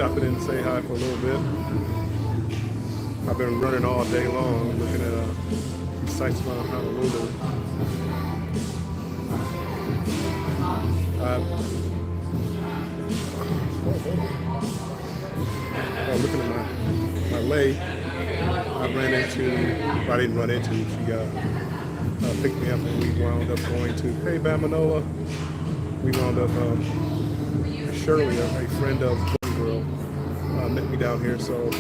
stop in and say hi for a little bit. I've been running all day long looking at sites around Honolulu. Looking at my lay, I didn't run into, she picked me up and we wound up going to, hey Bamanola, we wound up, Shirley, a friend of the girl, met me down here, so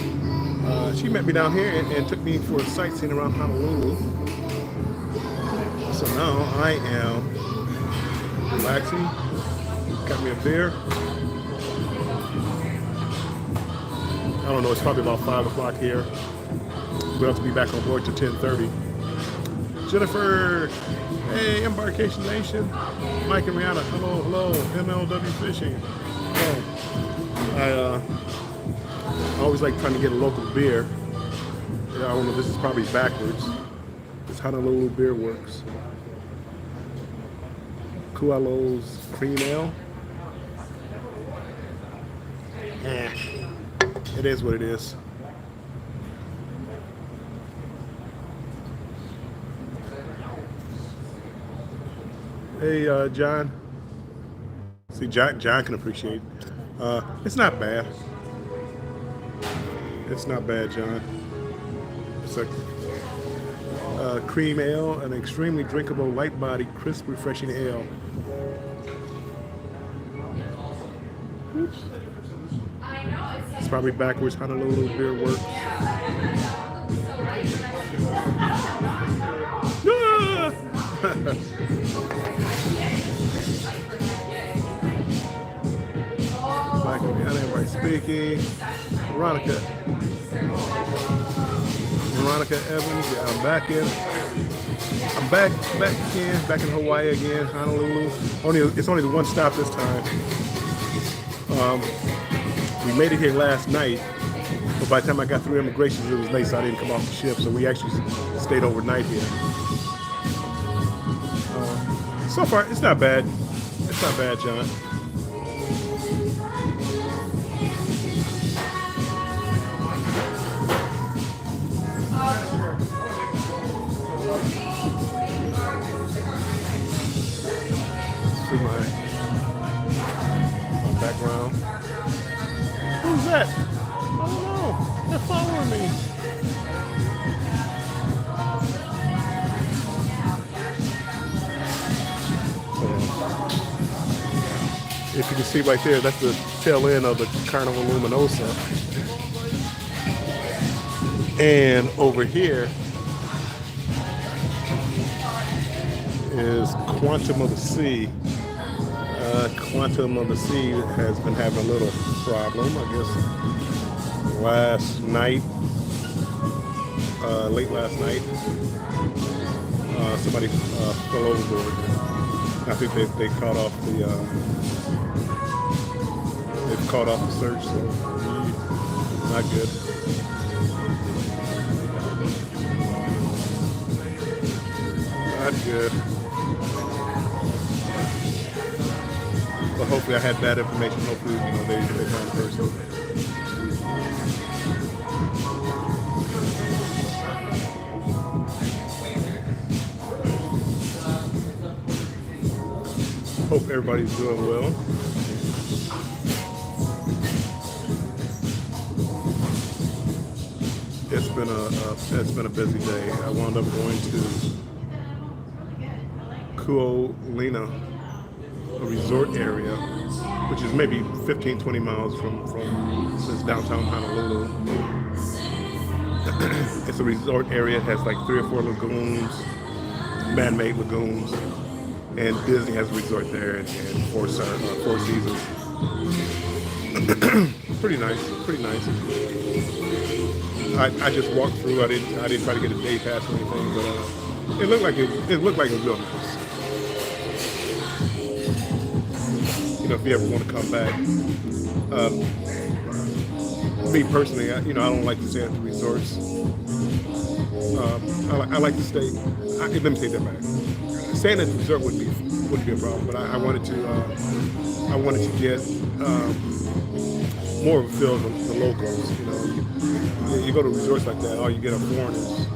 she met me down here and took me for sightseeing around Honolulu. So now I am relaxing, got me a beer. I don't know, it's probably about 5 o'clock here. We'll have to be back on board to 10:30. Jennifer, hey, Embarkation Nation. Mike and Rihanna, hello, MLW Fishing. Hello. I always like trying to get a local beer. I don't know, this is probably backwards. It's Honolulu Beer Works. Kualo's Cream Ale. It is what it is. Hey, John. See, John can appreciate. It's not bad. It's not bad, John. It's a cream ale, an extremely drinkable, light-bodied, crisp, refreshing ale. Oops. It's probably backwards. Honolulu Beer Works. Michael, everybody speaking. Veronica Evans. Yeah, I'm back in. I'm back in Hawaii again. Honolulu. It's only the one stop this time. We made it here last night, but by the time I got through immigration, it was late, so I didn't come off the ship. So we actually stayed overnight here. So far, it's not bad. It's not bad, John. See my background. Who's that? I don't know. They're following me. If you can see right there, that's the tail end of the Honolulu Luminosa. And over here is Quantum of the Sea. Quantum of the Sea has been having a little problem, I guess. Late last night, somebody fell overboard. I think they caught off the they've caught off the search, so not good. Not good. But hopefully I had bad information. Hopefully, they found the person. Hope everybody's doing well. It's been a busy day. I wound up going to Kuolina, a resort area, which is maybe 15-20 miles from since downtown Honolulu. It's a resort area. It has like 3 or 4 lagoons, man-made lagoons. And Disney has a resort there, and Four Seasons. Pretty nice. I just walked through. I didn't try to get a day pass or anything, but it looked like it was real nice. If you ever want to come back. Me personally, I don't like to stay at the resorts. I like to stay. Let me take that back. Staying at the resort wouldn't be a problem, but I wanted to get more of a feel of the locals. You know, you go to resorts like that, all you get are foreigners.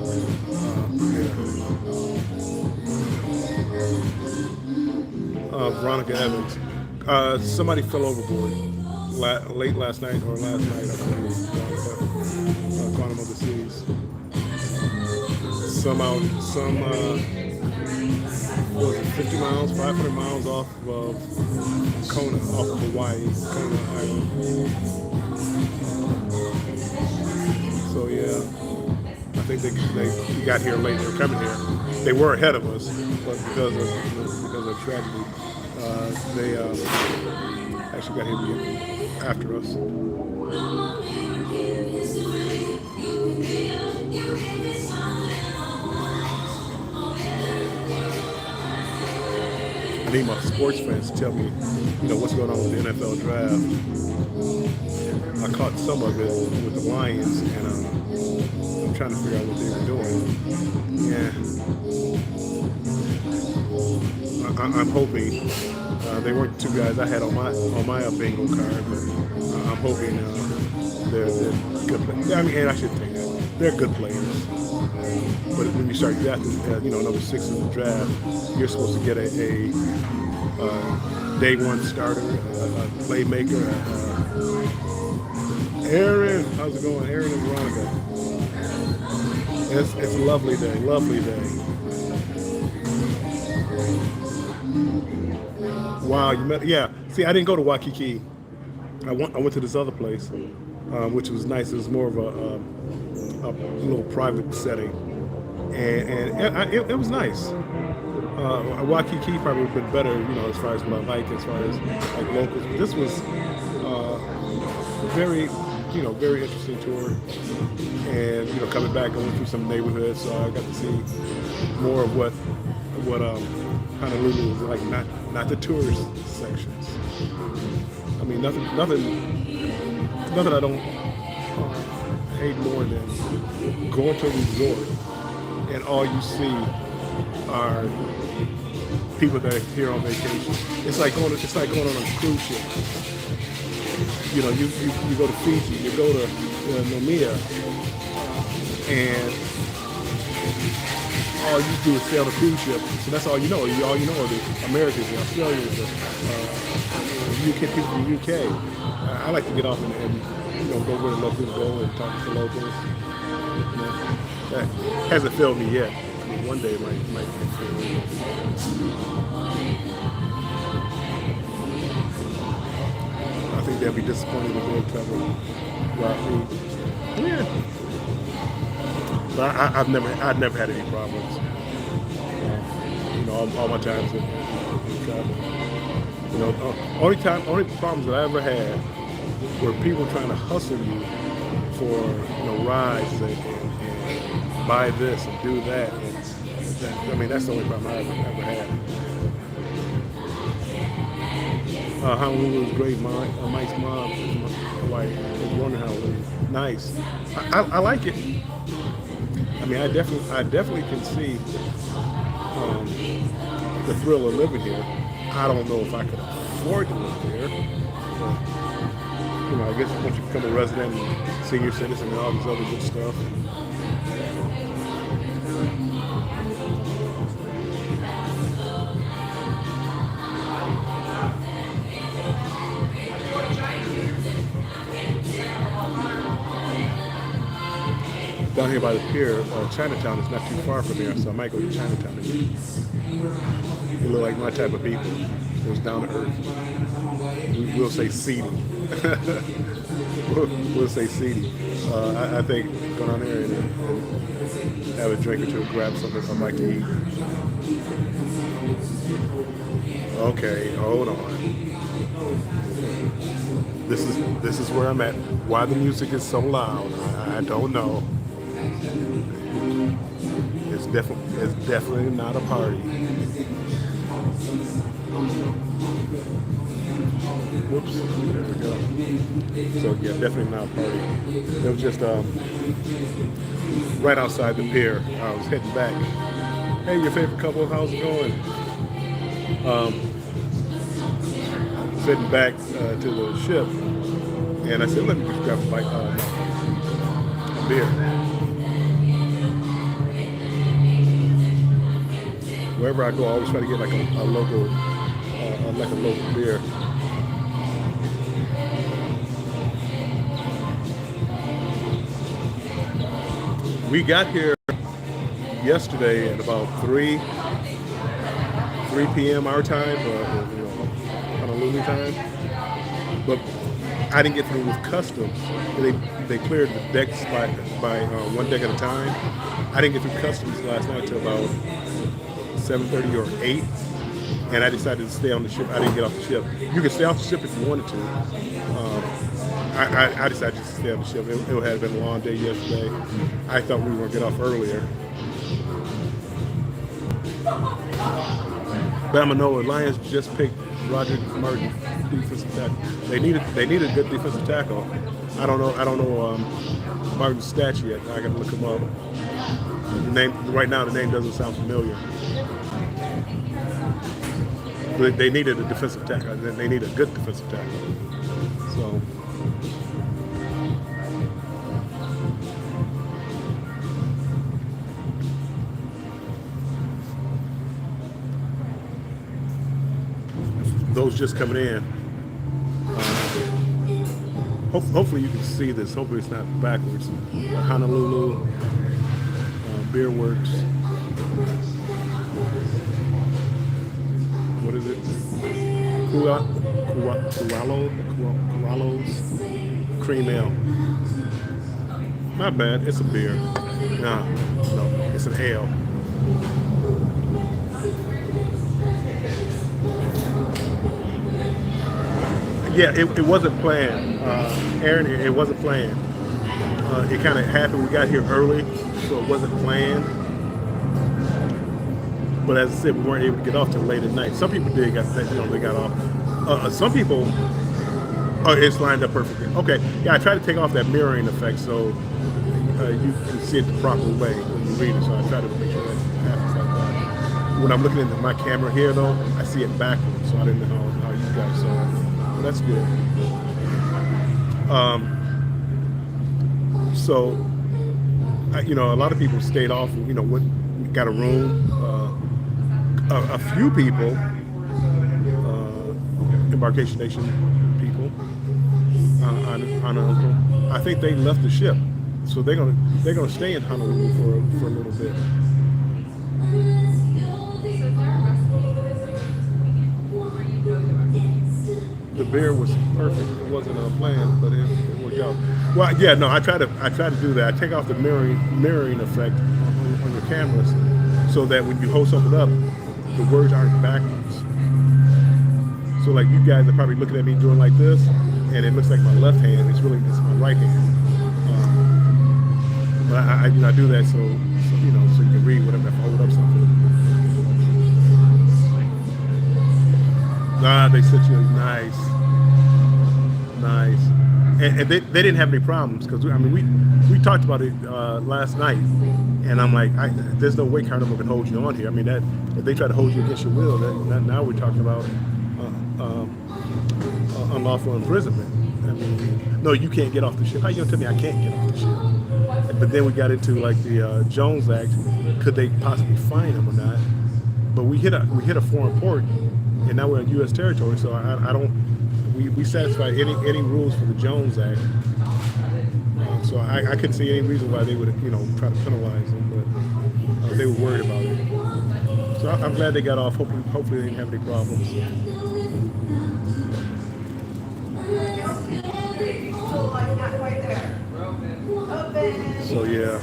Veronica Evans. Somebody fell overboard late last night or last night. I think Quantum of the Seas. Some what was it, 50 miles, 500 miles off of Kona, off of Hawaii, Kona Island. So yeah, I think they got here late. They're coming here. They were ahead of us, but because of tragedy, they actually got here after us. I need my sports fans to tell me, what's going on with the NFL draft. I caught some of it with the Lions, and I'm trying to figure out what they were doing. Yeah, I'm hoping they weren't two guys I had on my bingo card, but I'm hoping they're good players. I mean, and I should say that they're good players. But when you start drafting, number 6 in the draft, you're supposed to get a day one starter, a playmaker. Aaron, how's it going? Aaron and Veronica. It's a lovely day, lovely day. Wow, you met? Yeah. See, I didn't go to Waikiki. I went to this other place, which was nice. It was more of a little private setting, and it was nice. Waikiki probably would have been better, as far as what I like, as far as like locals. But this was very, very interesting tour, and coming back, going through some neighborhoods, so I got to see more of what Honolulu is like, not the tourist sections. I mean, nothing I don't hate more than going to a resort and all you see are people that are here on vacation. It's like going on a cruise ship. You go to Fiji, you go to Nomia, and all you do is stay on a cruise ship. So that's all you know. All you know are the Americans, the Australians, the UK people from the UK. I like to get off and go where the locals go and talk to the locals. That hasn't failed me yet. I mean, one day it might fail me. I think they'll be disappointed if they travel without me. Yeah. But I've never had any problems. All my times in travel. Only problems that I ever had were people trying to hustle you for rides and buy this and do that. That's the only problem I ever had. Honolulu was great. Mike's mom from Hawaii was wondering how it was. Nice. I like it. I mean, I definitely can see the thrill of living here. I don't know if I could afford to live there. But, I guess once you become a resident and senior citizen and all this other good stuff. Down here by the pier, Chinatown is not too far from here, so I might go to Chinatown again. They look like my type of people. It was down to earth. We'll say seedy. we'll say seedy. I think go down there and have a drink or two, grab something I'd like to eat. Okay, hold on. This is where I'm at. Why the music is so loud, I don't know. It's definitely not a party. Whoops, there we go. So yeah, definitely not a party. It was just right outside the pier. I was heading back. Hey, your favorite couple, how's it going? sitting back to the ship, and I said, let me just grab a beer. Wherever I go, I always try to get like a local beer. We got here yesterday at about 3 p.m. our time, Honolulu time. But I didn't get through with customs. They cleared the decks by one deck at a time. I didn't get through customs last night till about 7:30 or 8, and I decided to stay on the ship. I didn't get off the ship. You can stay off the ship if you wanted to. I decided to stay on the ship. It had been a long day yesterday. I thought we were going to get off earlier. Bamanoa Lions just picked Roger Martin defensive tackle. They needed a good defensive tackle. I don't know Martin's stats yet. I got to look him up. The name right now, the name doesn't sound familiar. But they needed a defensive tackle. They need a good defensive tackle. So. Those just coming in. Hopefully you can see this. Hopefully it's not backwards. Honolulu Beer Works. What is it? Kualo's Cream Ale. Not bad. It's a beer. No, it's an ale. Yeah, it wasn't planned, Aaron. It wasn't planned. It kind of happened. We got here early, so it wasn't planned. But as I said, we weren't able to get off till late at night. Some people did they got off. Some people, it's lined up perfectly. Okay, yeah, I tried to take off that mirroring effect so you can see it the proper way when you read it. So I try to make sure that happens like that. When I'm looking at my camera here, though, I see it backwards, so I didn't know how you guys saw it. That's good. So, a lot of people stayed off. Got a room. A few people, embarkation nation people, on Uncle. I think they left the ship, so they're gonna stay in Honolulu for a little bit. The beer was perfect. It wasn't planned, but it worked out. Well, yeah, no, I try to do that. I take off the mirroring effect on your cameras, so that when you hold something up, the words aren't backwards. So like you guys are probably looking at me doing like this, and it looks like my left hand. It's my right hand. But I do that so you can read whatever I hold up something. They said you nice, and they didn't have any problems because we talked about it last night, and I'm like, there's no way Carnival can hold you on here. I mean, that if they try to hold you against your will, now we're talking about unlawful imprisonment. I mean, no, you can't get off the ship. How you gonna tell me I can't get off the ship? But then we got into like the Jones Act. Could they possibly fine him or not? But we hit a foreign port. And now we're in U.S. territory, so I don't. We satisfy any rules for the Jones Act. So I couldn't see any reason why they would try to penalize them, but they were worried about it. So I'm glad they got off. Hopefully they didn't have any problems. So yeah.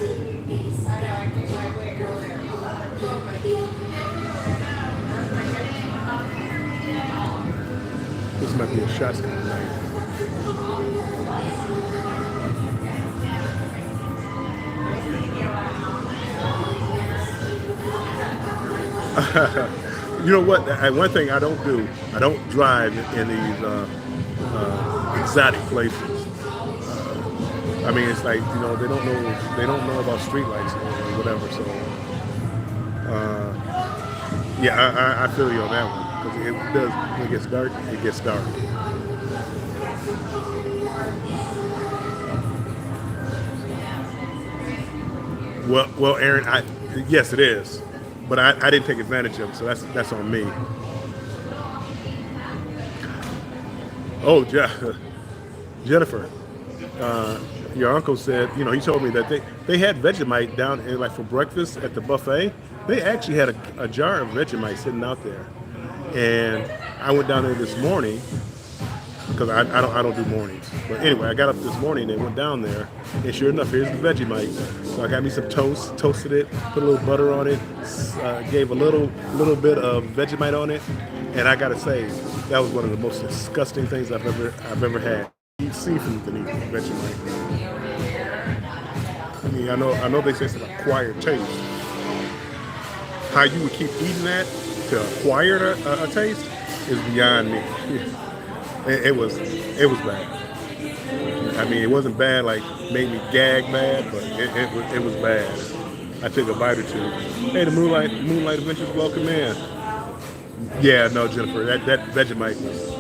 This might be a shotgun night. You know what? One thing I don't do, I don't drive in these exotic places. I mean, it's like they don't know about streetlights or whatever. So yeah, I feel you on that one. because it does, when it gets dark, it gets dark. Well, Aaron, yes, it is, but I didn't take advantage of it, so that's on me. Oh, Jennifer, your uncle said, he told me that they had Vegemite down in, like, for breakfast at the buffet. They actually had a jar of Vegemite sitting out there, and I went down there this morning because I don't do mornings. But anyway, I got up this morning and went down there, and sure enough, here's the Vegemite. So I got me some toast, toasted it, put a little butter on it, gave a little bit of Vegemite on it, and I gotta say, that was one of the most disgusting things I've ever had. Eat seafood than eat Vegemite. I mean, I know they say it's an acquired taste. How you would keep eating that to acquire a taste is beyond me. It was bad. I mean, it wasn't bad like made me gag bad, but it was bad. I took a bite or two. Hey, the Moonlight Adventures, welcome in. Yeah, no, Jennifer, that Vegemite was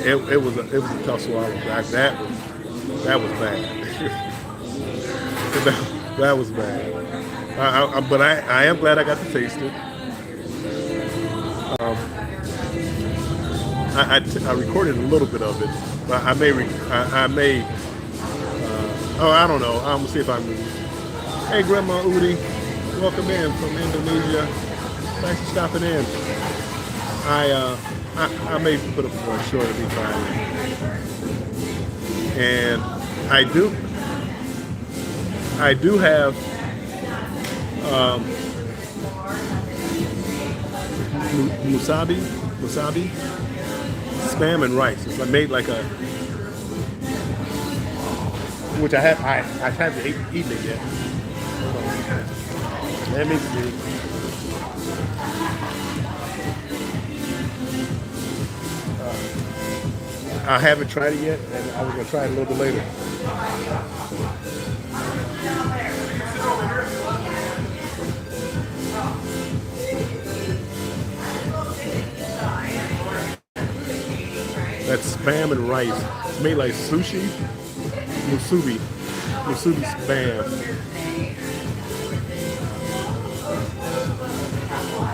it was a tough swallow. That was bad. that was bad. But I am glad I got to taste it. I recorded a little bit of it, but I may. I don't know. I'm gonna see if I can. Hey, Grandma Udi, welcome in from Indonesia. Thanks for stopping in. I may put up a short to be fine. And I do have musabi, spam and rice. It's made like a, which I haven't eaten it yet. Let me see. I haven't tried it yet, and I was gonna try it a little bit later. That's spam and rice. It's made like sushi, musubi spam.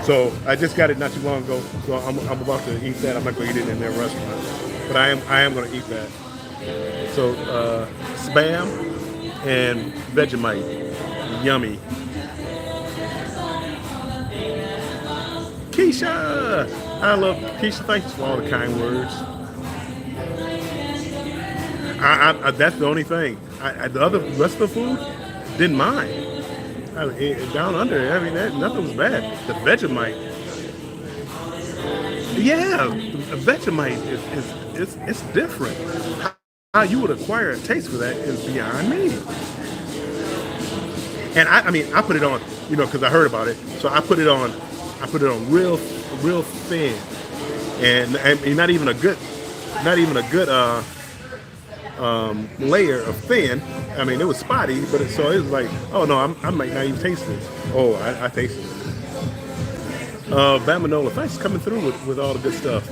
So I just got it not too long ago. So I'm about to eat that. I'm not gonna eat it in their restaurant, but I am gonna eat that. So spam and Vegemite, yummy. Keisha, I love Keisha. Thanks for all the kind words. That's the only thing. The rest of the food, didn't mind. Down under, I mean, nothing was bad. The Vegemite, yeah, Vegemite it's different. How you would acquire a taste for that is beyond me. And I mean, I put it on, because I heard about it, so I put it on real thin, and not even a good layer of thin. I mean, it was spotty, but it was like, oh no, I might not even taste this. Oh, I tasted it. Bamanola, thanks for coming through with all the good stuff.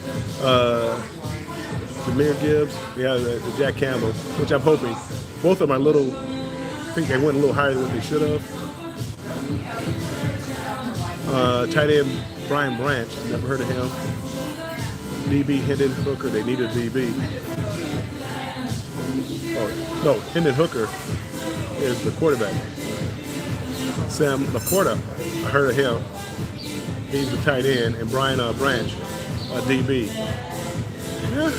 Jameer Gibbs, yeah, the Jack Campbell, which I'm hoping. Both of them are I think they went a little higher than what they should have. Tight end Brian Branch, never heard of him. DB Hendon Hooker, they needed DB. Oh, no, Hendon Hooker is the quarterback. Sam Laporta, I heard of him. He's the tight end, and Brian Branch, DB. Yeah,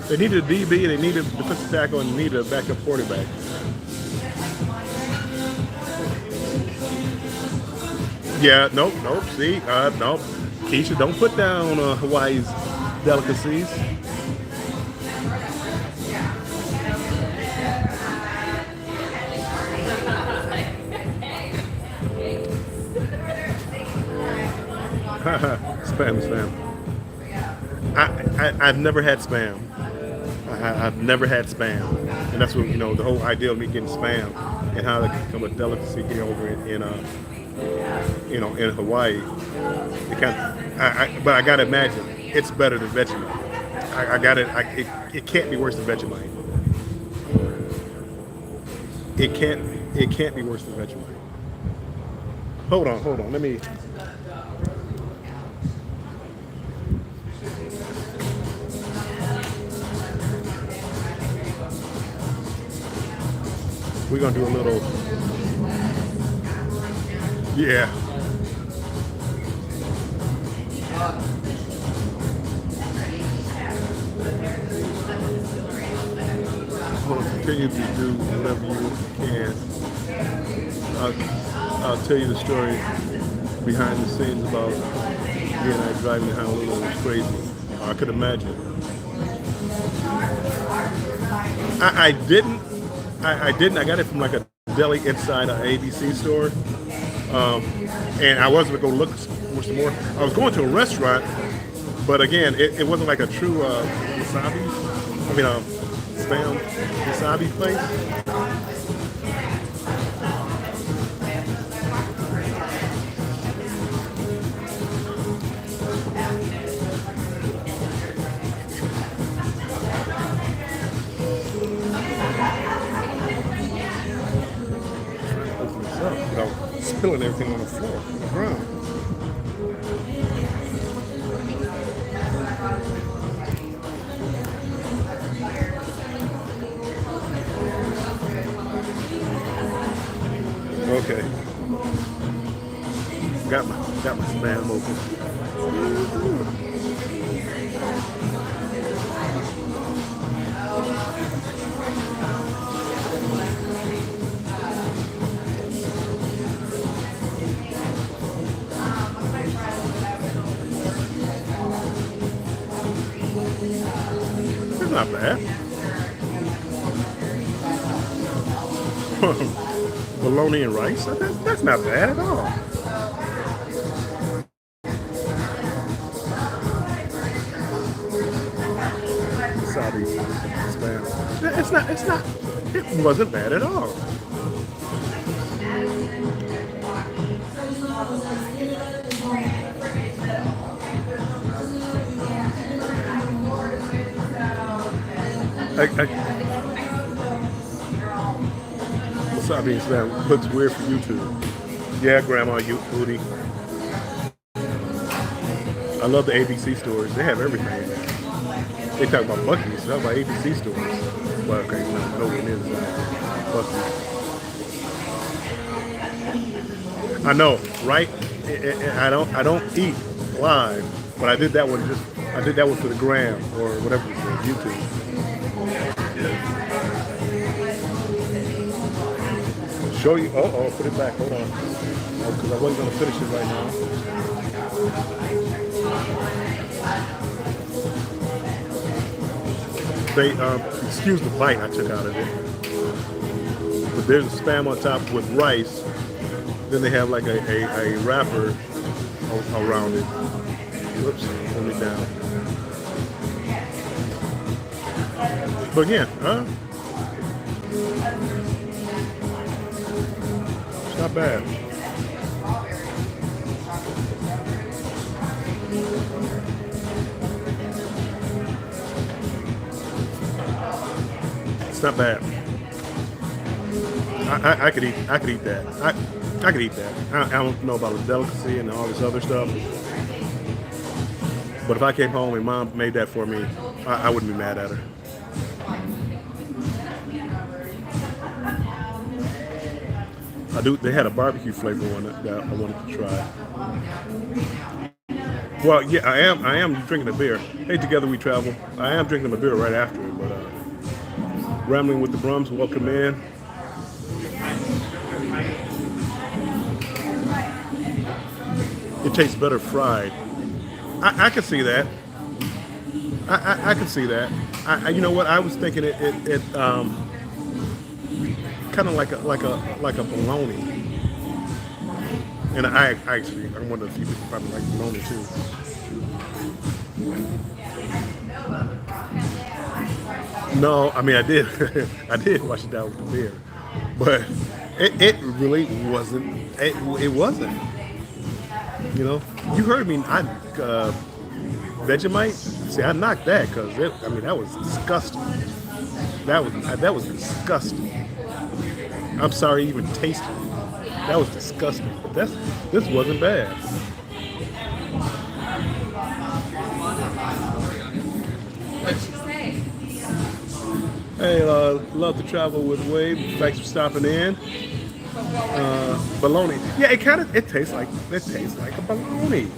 they needed a DB, and they needed a defensive tackle, and needed a backup quarterback. Yeah, nope, see, nope. Keisha, don't put down Hawaii's delicacies. Spam. I've never had spam. I've never had spam, and that's what the whole idea of me getting spam and how it can become a delicacy here over in Hawaii. It but I gotta imagine it's better than Vegemite. I got it. It can't be worse than Vegemite. It can't be worse than Vegemite. Hold on. Let me. We're gonna do a little. Yeah. I'm gonna continue to do whatever you can. I'll tell you the story behind the scenes about you and I driving to Honolulu. It was crazy. I could imagine. I didn't. I didn't. I got it from like a deli inside an ABC store, and I wasn't gonna go look for some more. I was going to a restaurant, but again, it wasn't like a true wasabi. I mean, spam wasabi place. Without spilling everything on the floor, on the ground. Okay. Got my spam open. That's not bad. Bologna and rice? That's not bad at all. Wasabi spam. It wasn't bad at all. Wasabi and spam looks weird for YouTube. Yeah, Grandma, you booty. I love the ABC stores. They have everything in there. They talk about Buc-ee's. Talk about ABC stores. Well, okay, nowhere near the Buc-ee's. I know, right? I don't eat live, but I did that one for the gram or whatever it was, YouTube. Show you. Put it back. Hold on. Because I wasn't going to finish it right now. They, excuse the bite I took out of it. But there's a spam on top with rice. Then they have like a wrapper around it. Whoops, hold it down. But again, it's not bad. It's not bad. I could eat that. I could eat that. I don't know about the delicacy and all this other stuff. But if I came home and Mom made that for me, I wouldn't be mad at her. They had a barbecue flavor one that I wanted to try. Well, yeah, I am drinking a beer. Hey, Together We Travel. I am drinking a beer right after it, but Rambling with the Brums, welcome in. It tastes better fried. I can see that. I can see that. You know what? I was thinking it kind of like a bologna. And I'm one of the few people probably like bologna too. No, I mean I did. I did wash it down with the beer, but it really wasn't. It wasn't. You know, you heard me. Vegemite. See, I knocked that because I mean that was disgusting. That was disgusting. I'm sorry, even tasted it. That was disgusting. But this wasn't bad. Hey, love to travel with Wade. Thanks for stopping in. Bologna. Yeah, it tastes like a bologna.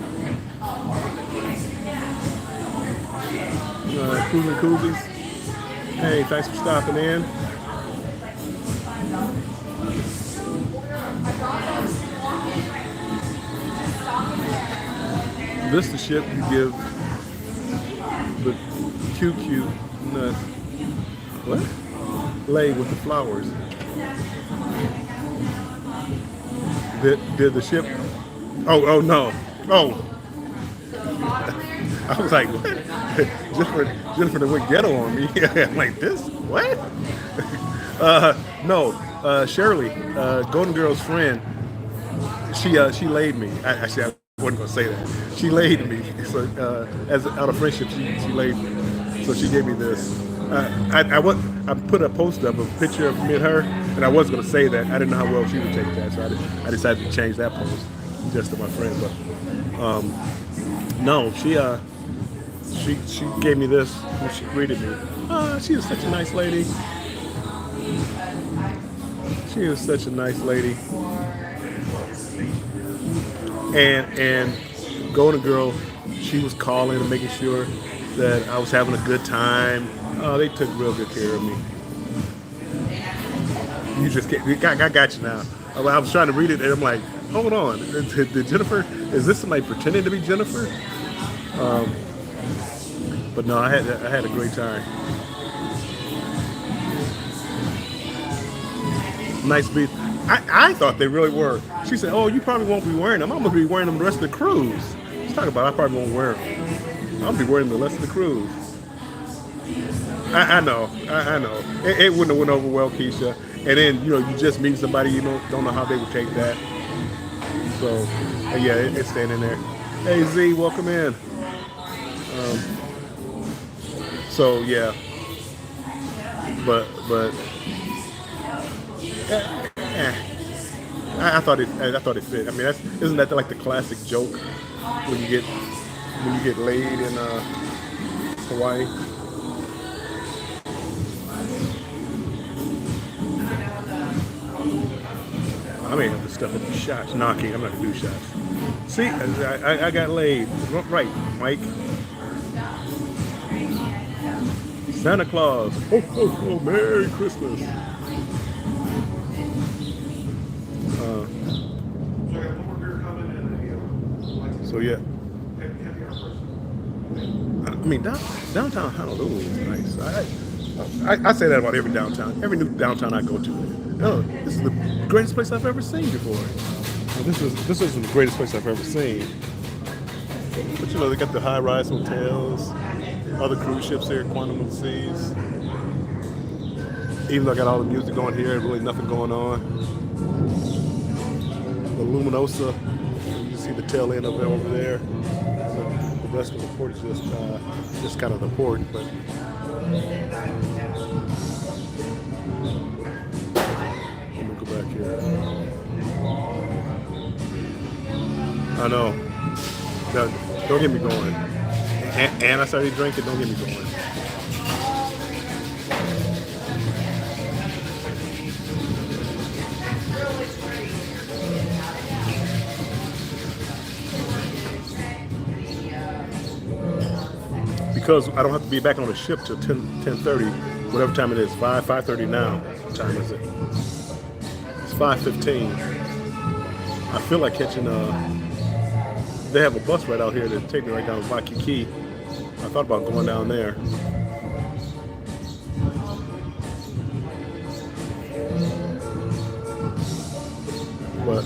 Koozie Koozies. Hey, thanks for stopping in. This the ship you give the QQ nut. What? Laid with the flowers. Did the ship? Oh no. Oh. I was like, what? Jennifer went ghetto on me. I'm like, this? What? No. Shirley, Golden Girl's friend, she laid me. Actually, I wasn't gonna say that. She laid me. So as out of friendship, she laid me. So she gave me this. I put a post up, a picture of me and her, and I was gonna say that. I didn't know how well she would take that, so I decided to change that post just to my friend. But no, she gave me this when she greeted me. She was such a nice lady. She was such a nice lady. And Golden Girl, she was calling and making sure that I was having a good time. Oh, they took real good care of me. You just can't, I got you now. I was trying to read it and I'm like, hold on, did Jennifer, is this somebody pretending to be Jennifer? But no, I had a great time. Nice beach. I thought they really were. She said, oh, you probably won't be wearing them. I'm going to be wearing them the rest of the cruise. She's talking about I probably won't wear them. I'll be wearing them the rest of the cruise. I know. It wouldn't have went over well, Keisha. And then, you just meet somebody, you don't know how they would take that. So, yeah, it's staying in there. Hey, Z, welcome in. So, yeah. But I thought it fit. I mean, isn't that like the classic joke when you get laid in Hawaii? I may have to step up the shots. Knocking. I'm not gonna do shots. See, I got laid. Right, Mike. Santa Claus. Oh, Merry Christmas. So yeah. I mean, downtown Honolulu is nice. I say that about every downtown. Every new downtown I go to. Oh, this is the greatest place I've ever seen before. Well, this isn't the greatest place I've ever seen. But they got the high-rise hotels, other cruise ships here, Quantum of the Seas. Even though I got all the music going here, really nothing going on. The Luminosa, you see the tail end of it over there. So the rest of the port is just kind of the port, but. Back here. I know. Don't get me going. And I started drinking. Don't get me going. Because I don't have to be back on the ship till 10:30, whatever time it is. 5:30 now. What time is it? 5:15. I feel like catching they have a bus right out here to take me right down to Waikiki. I thought about going down there. But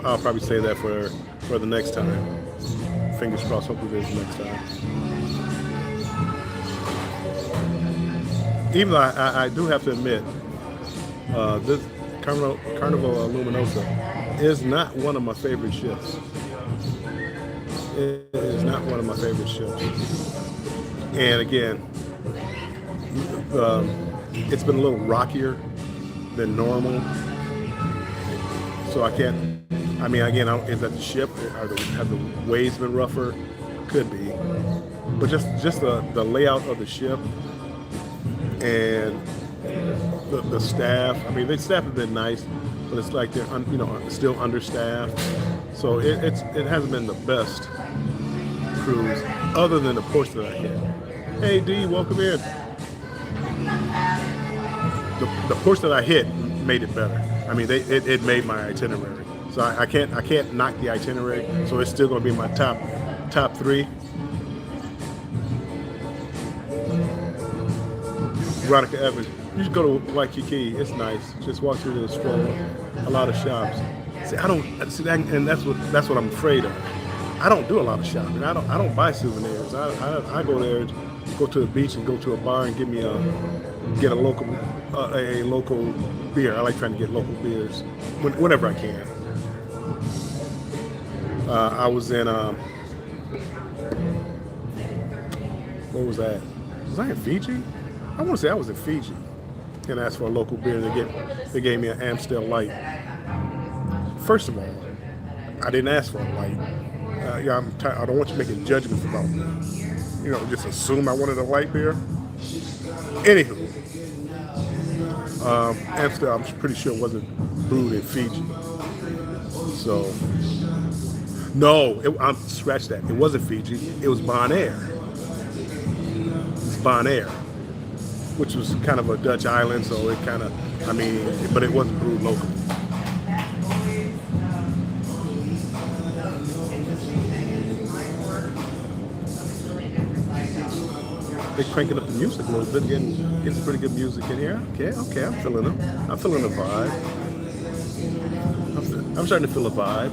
I'll probably say that for the next time. Fingers crossed, hopefully there's the next time. Even though I do have to admit, this Carnival Luminosa is not one of my favorite ships. It is not one of my favorite ships. And again, it's been a little rockier than normal. So I can't, I mean, again, is that the ship? Have the waves been rougher? Could be. But just the layout of the ship and the staff. I mean, the staff have been nice, but it's like they're still understaffed. So it hasn't been the best cruise, other than the ports that I hit. Hey D, welcome in. The ports that I hit made it better. I mean, it made my itinerary. So I can't knock the itinerary. So it's still going to be my top 3. Veronica Evans, you should go to Waikiki. It's nice. Just walk through the stroll. A lot of shops. See, I don't see that, and that's what I'm afraid of. I don't do a lot of shopping. I don't buy souvenirs. I go there, go to the beach and go to a bar and get a local beer. I like trying to get local beers whenever I can. I was in where was that? Was I in Fiji? I want to say I was in Fiji and asked for a local beer. They gave me an Amstel Light. First of all, I didn't ask for a light. I don't want you making judgments about me. Just assume I wanted a light beer. Anywho, Amstel, I'm pretty sure it wasn't brewed in Fiji. So, no, scratch that. It wasn't Fiji. It was Bonaire. It's Bonaire, which was kind of a Dutch island, so it kind of, but it wasn't brewed locally. They're cranking up the music a little bit, getting some pretty good music in here. Okay, I'm feeling them. I'm feeling the vibe. I'm starting to feel a vibe.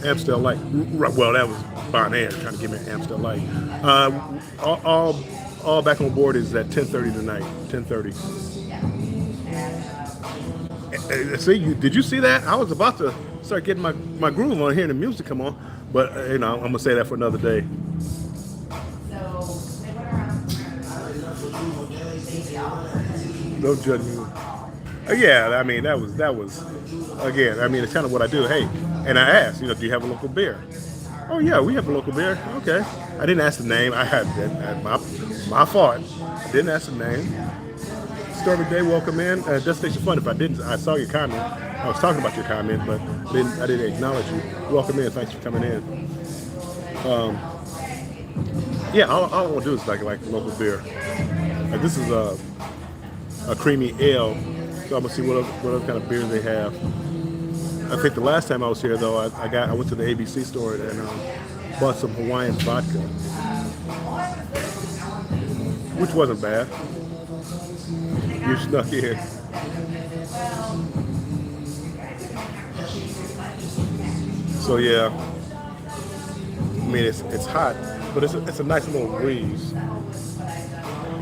Amstel Light. Well, that was Bonaire trying to give me an Amstel Light. All back on board is at 10:30 tonight. 10:30. See, did you see that? I was about to start getting my groove on, hearing the music come on, but I'm gonna say that for another day. Don't judge me. Yeah, I mean that was again. I mean it's kind of what I do. Hey, and I asked, do you have a local beer? Oh yeah, we have a local beer. Okay, I didn't ask the name. I had my fault. I didn't ask the name. Stormy Day, welcome in. Destination Fun. If I didn't, I saw your comment. I was talking about your comment, but I didn't acknowledge you. Welcome in. Thanks for coming in. Yeah, all I want to do is like local beer. Like this is a creamy ale, so I'm gonna see what other kind of beers they have. I think the last time I was here though, I went to the ABC store and bought some Hawaiian vodka, which wasn't bad. You snuck in. So yeah, I mean it's hot, but it's a nice little breeze.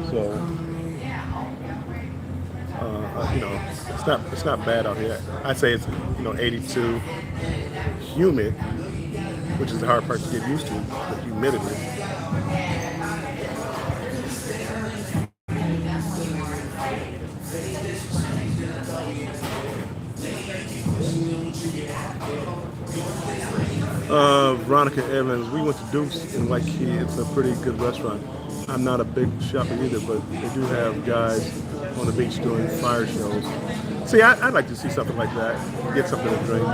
So it's not bad out here. I'd say it's 82, humid, which is the hard part to get used to, the humidity. Veronica Evans, we went to Duke's in Waikiki. It's a pretty good restaurant. I'm not a big shopper either, but they do have guys on the beach doing fire shows. See, I'd like to see something like that. Get something to drink.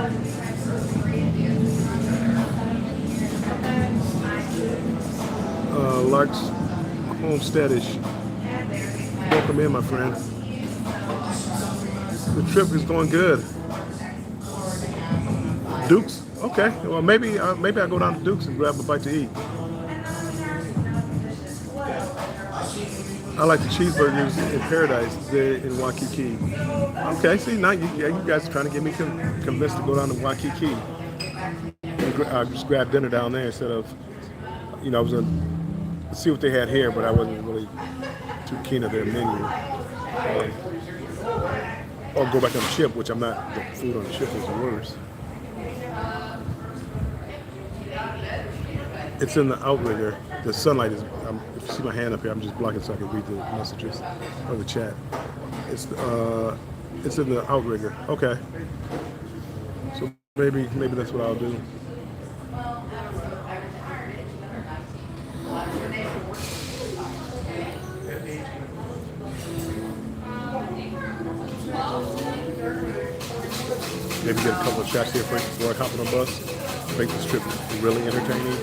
Lark's Homesteadish. Welcome in, my friend. The trip is going good. Duke's? Okay. Well, maybe I go down to Duke's and grab a bite to eat. I like the cheeseburgers in Paradise there in Waikiki. Okay, see, now you guys are trying to get me convinced to go down to Waikiki. I just grabbed dinner down there instead of, I was going to see what they had here, but I wasn't really too keen on their menu. Or go back on the ship, which I'm not. The food on the ship is the worst. It's in the outrigger. The sunlight is. If you see my hand up here, I'm just blocking so I can read the messages or the chat. It's in the outrigger. Okay. So maybe that's what I'll do. Maybe get a couple of shots here before I hop on the bus. Make this trip really entertaining.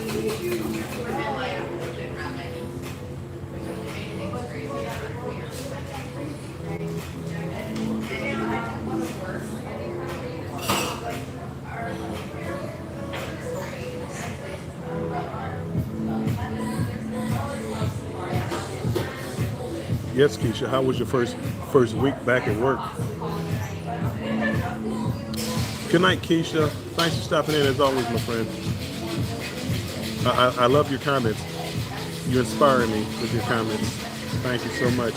Yes, Keisha, how was your first week back at work? Good night, Keisha. Thanks for stopping in as always, my friend. I love your comments. You inspire me with your comments. Thank you so much.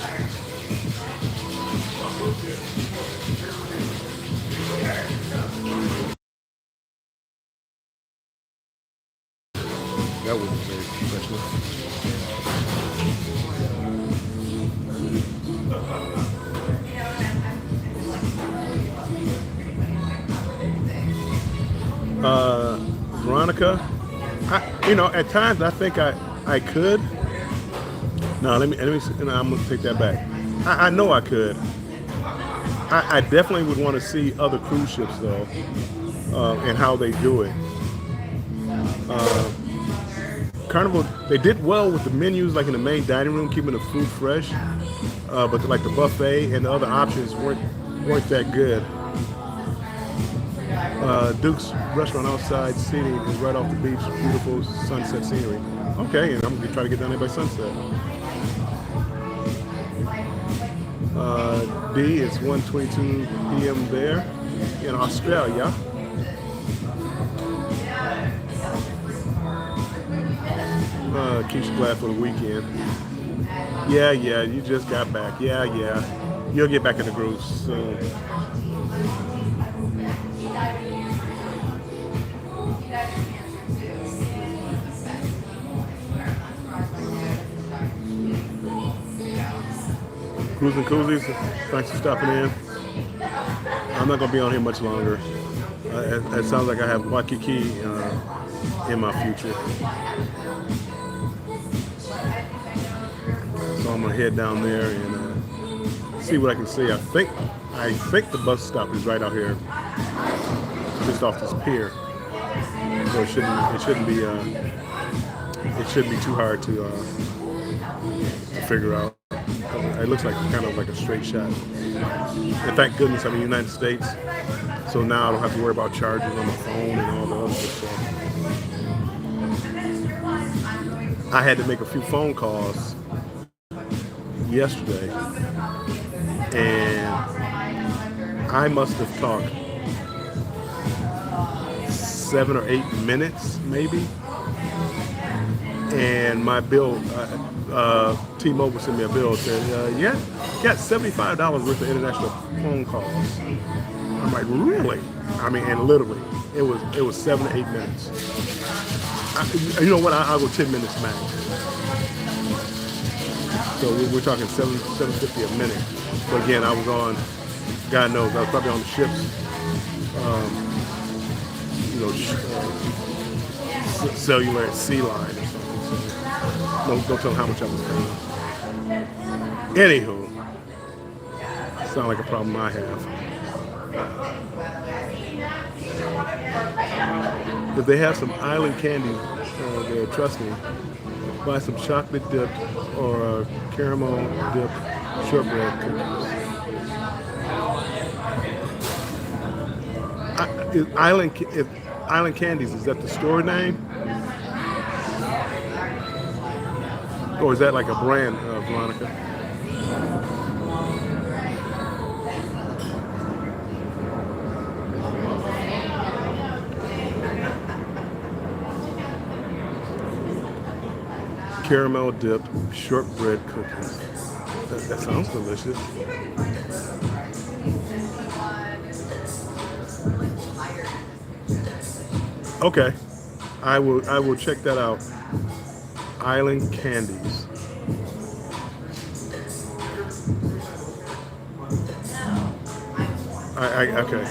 That wasn't very professional. Veronica, at times I think I could. No, let me. I'm gonna take that back. I know I could. I definitely would want to see other cruise ships though, and how they do it. Carnival, they did well with the menus, like in the main dining room, keeping the food fresh. But like the buffet and the other options weren't that good. Duke's restaurant outside seating is right off the beach, beautiful sunset scenery. Okay, and I'm gonna try to get down there by sunset. D, it's 1:22 p.m. there in Australia. Keisha glad for the weekend. Yeah, you just got back. Yeah. You'll get back in the groove soon. Cruising Koozies, thanks for stopping in. I'm not going to be on here much longer. It sounds like I have Waikiki in my future. So I'm going to head down there and see what I can see. I think the bus stop is right out here, just off this pier. So it shouldn't be too hard to figure out. It looks like kind of like a straight shot. And thank goodness I'm in the United States, so now I don't have to worry about charging on my phone and all the other stuff. I had to make a few phone calls yesterday, and I must have talked 7 or 8 minutes, maybe. And my bill, T-Mobile sent me a bill, said, yeah, got $75 worth of international phone calls. I'm like, really? I mean, and literally, it was 7 to 8 minutes. You know what? I'll go 10 minutes max. So we're talking $7.50 a minute. But again, I was on, God knows, I was probably on the ships, cellular sea line or something. So don't tell them how much I was paying. Anywho, it's not like a problem I have. If they have some island candy there, trust me, buy some chocolate dip or caramel dip shortbread cookies. Island Candies, is that the store name? Or is that like a brand, Veronica? Caramel dip shortbread cookies. That sounds delicious. Okay, I will check that out. Island candies. Okay.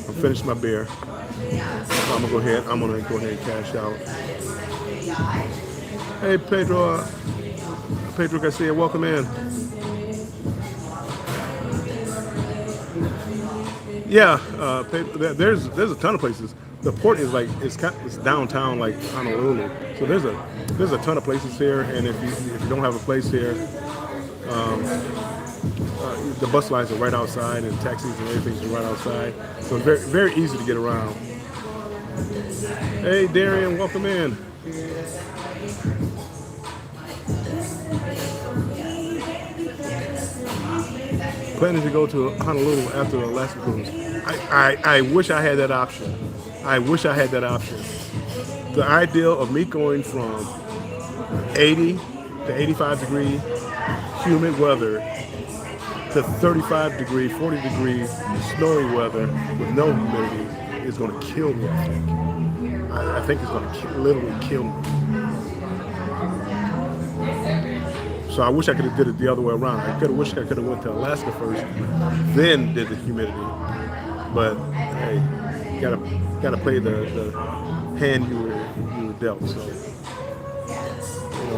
I'm finished my beer. So I'm gonna go ahead and cash out. Hey Pedro, Pedro Garcia, welcome in. Yeah, there's a ton of places. The port is like it's downtown like Honolulu, so there's a ton of places here. And if you don't have a place here, the bus lines are right outside, and taxis and everything's right outside. So it's very easy to get around. Hey Darian, welcome in. Planning to go to Honolulu after the Alaska cruise. I wish I had that option. I wish I had that option. The idea of me going from 80 to 85 degree humid weather to 35 degree, 40 degree snowy weather with no humidity is going to kill me, I think. I think it's going to literally kill me. So I wish I could have did it the other way around. I wish I could have went to Alaska first, then did the humidity. But hey, gotta play the hand you were dealt. So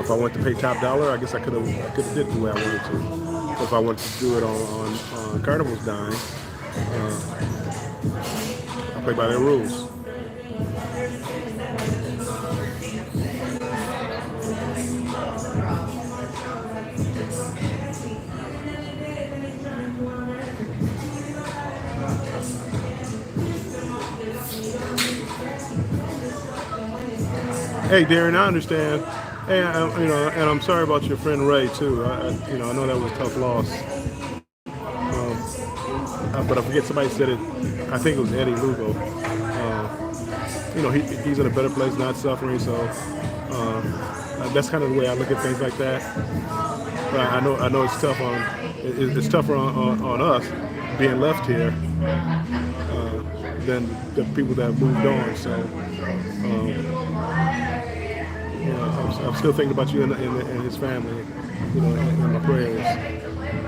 if I went to pay top dollar, I guess I could have did it the way I wanted to. If I wanted to do it on Carnival's dime, I play by their rules. Hey Darren, I understand. Hey, and I'm sorry about your friend Ray too. I know that was a tough loss. But I forget somebody said it. I think it was Eddie Lugo. He's in a better place, not suffering. So that's kind of the way I look at things like that. But I know it's tough it's tougher on us being left here than the people that have moved on. So. I'm still thinking about you and his family, in my prayers.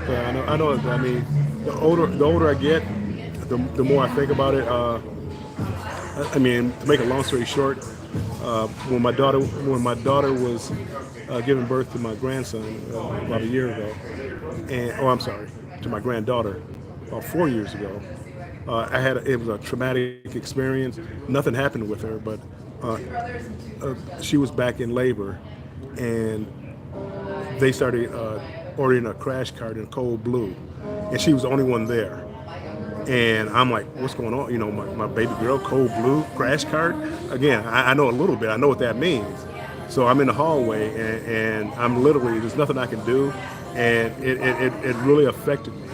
But I know. I mean, the older I get, the more I think about it. I mean, to make a long story short, when my daughter was giving birth to my grandson about a year ago, to my granddaughter about 4 years ago, it was a traumatic experience. Nothing happened with her, but she was back in labor, and they started ordering a crash cart in Cold Blue, and she was the only one there. And I'm like, what's going on? My baby girl, Cold Blue, crash cart. Again, I know a little bit. I know what that means. So I'm in the hallway, and I'm literally, there's nothing I can do, and it really affected me.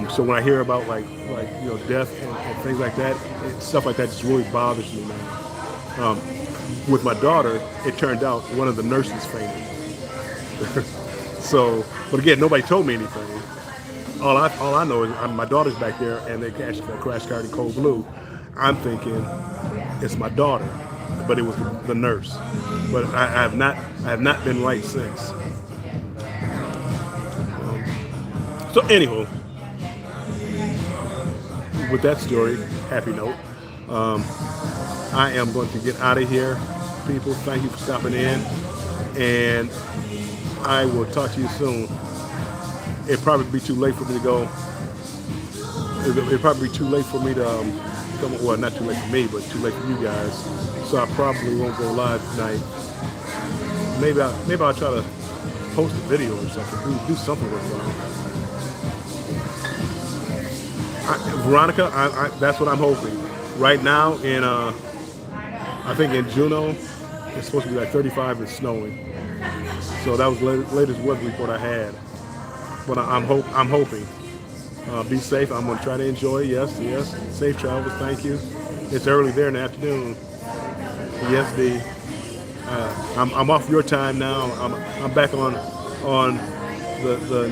So when I hear about like death and things like that, stuff like that just really bothers me, man. With my daughter, it turned out one of the nurses fainted. So, but again, nobody told me anything. All I know is my daughter's back there, and they cashed a crash cart in Cold Blue. I'm thinking it's my daughter, but it was the nurse. But I have not been right since. So anywho, with that story, happy note. I am going to get out of here, people. Thank you for stopping in, and I will talk to you soon. It'll probably be too late for me to go. It'll probably be too late for me to well, not too late for me, but too late for you guys. So I probably won't go live tonight. Maybe I'll try to post a video or something. Do something with it. Veronica, that's what I'm hoping. Right now I think in Juneau, it's supposed to be like 35 and snowing. So that was the latest weather report I had. But I'm hoping. Be safe. I'm going to try to enjoy. Yes. Safe travels. Thank you. It's early there in the afternoon. Yes, D. I'm off your time now. I'm back on the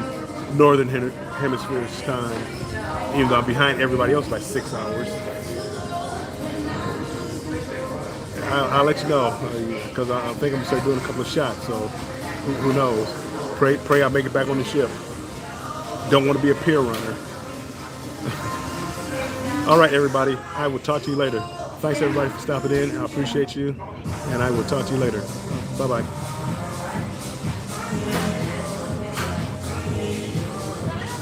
northern hemisphere's time, even though I'm behind everybody else by 6 hours. I'll let you know because I think I'm gonna start doing a couple of shots. So who knows? Pray I make it back on the ship. Don't want to be a pier runner. All right, everybody. I will talk to you later. Thanks everybody for stopping in. I appreciate you, and I will talk to you later. Bye bye.